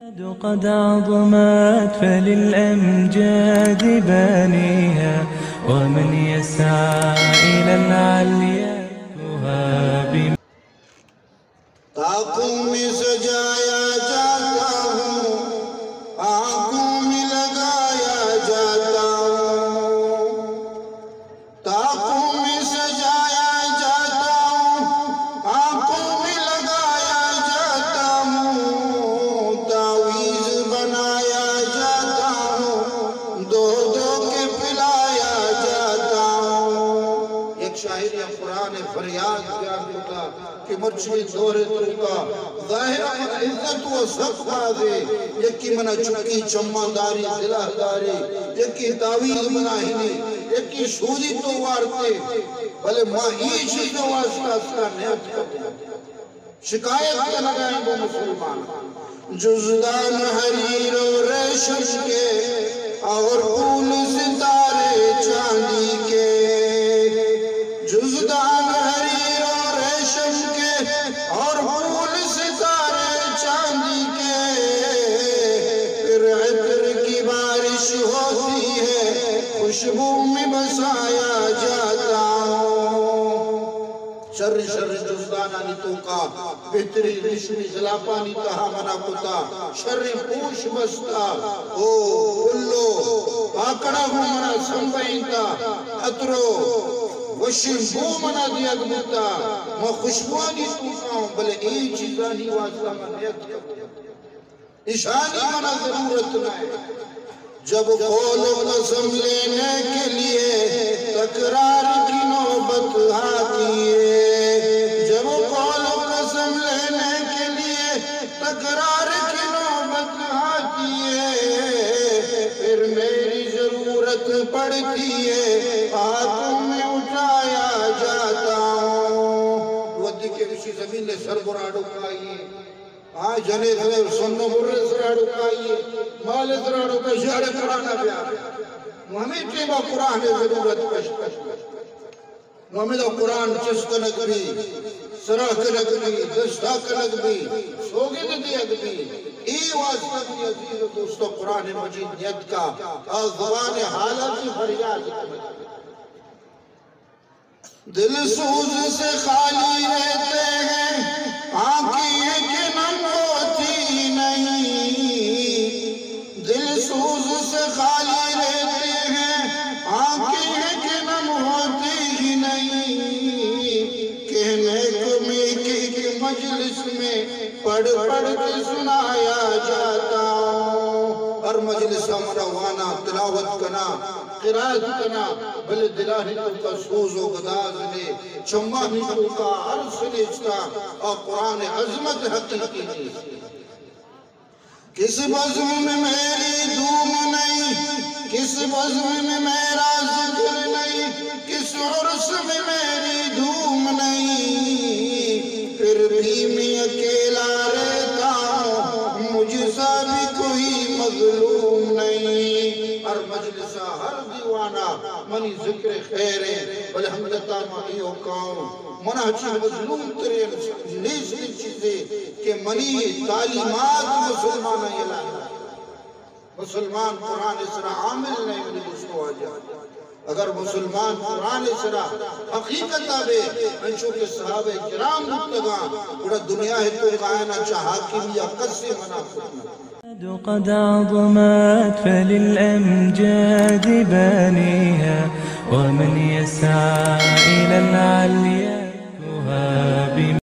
قد عظمت فللأمجاد بانيها ومن يسعى إلى العليا تهاب طاقوں میں سجایا جاتا ہوں، آنکھوں میں لگایا جاتا ہوں، طاقوں میں سجایا جاتا ہوں، آنکھوں میں لگایا جاتا ہوں، تعویذ بنایا جاتا ہوں، دو دو کے پلایا جاتا ہوں۔ ایک شاعر یا قرآن فریاد بیان ہوتا کہ مرچی دور توکا ظاہر عزت و صفحہ دے، یکی منا چکی چمانداری دلہداری، یکی تعویذ بناہنی، یکی شوری تو وارتے بلے ماہی چیزوں واسطہ اس کا نیت کرتے شکایت کا لگائیں وہ مسلمان جزدان حریر و ریشم کے اور پھول ستارے چاندی کے، جزدان حریر و ریشم کے اور پھول ستارے چاندی کے، پھر عطر کی بارش ہوتی ہے خوشبو میں بسایا جاتا ہوں۔ شر جزدان آنی توکا بہتری رشمی زلاپانی تہا منا کتا شر پوش بستا او بلو پاکڑا ہوں منا سنبائنتا عطرو وشم بو منا دیا گمتا میں خوشبوانی توکا ہوں بلے این چیزانی واسطہ میں نیت کرتا اشانی منا ضرورت نائے جب قول و قسم لینے کے لیے تکرار کی نوبت آتی ہے، جب قول و قسم لینے کے لیے تکرار کی نوبت آتی ہے، پھر میری ضرورت پڑتی ہے ہاتھوں میں اٹھایا جاتا ہوں۔ ودی کے کسی زمین نے سر براڈو کھائیے، جنے دھنے سنو برے سراڑو کھائیے، مال سراڑو کا شہر کرانا بیار ہمیں ٹیبا قرآن ضرورت پشکش ہمیں دا قرآن چس کنک بھی سرا کنک بھی دستا کنک بھی سوگی دیت بھی ای واسطہ بھی عزیز و دوستو قرآن مجید نیت کا زبان حالت فریاد دل سوز سے خالی رہتے ہیں آنکھیں کہ نم ہوتی نہیں، دل سوز سے خالی رہتے ہیں آنکھیں کہ نم ہوتی ہی نہیں، کہنے کو میں کہ مجلس میں پڑھ کے سنایا جاتا ہوں، ہر مجلس مروانا تلاوت کنا قرآت کنا بلے دلاہی تو کا سوز و گداز لے چمانی تو کا عرص لیچتا اور قرآن عظمت حقیقی نہیں۔ کس بزم میں میری دوم نہیں، کس بزم میں میرا ذکر نہیں، کس عرص میں میری دوم نہیں، پھر بھی میں اکیلا رہتا ہوں مجھ سا بھی کوئی مظلوم نہیں۔ ہر مجلسہ ہر دیوانہ منی ذکر خیریں بلے حمدتا منی اوکاؤں منہ چی مظلوم ترین نیستی چیزیں کہ منی تعلیمات مسلمان یہ مسلمان قرآن سرا عامل نہیں منی دوستو آجا اگر مسلمان قرآن سرا حقیقت آبے انچو کے صحابہ کرام متگاں بڑا دنیا ہے تو قائنہ چاہا کی یا قصے منا فتنا قد عظمت فللأمجاد بانيها ومن يسعى إلى العليا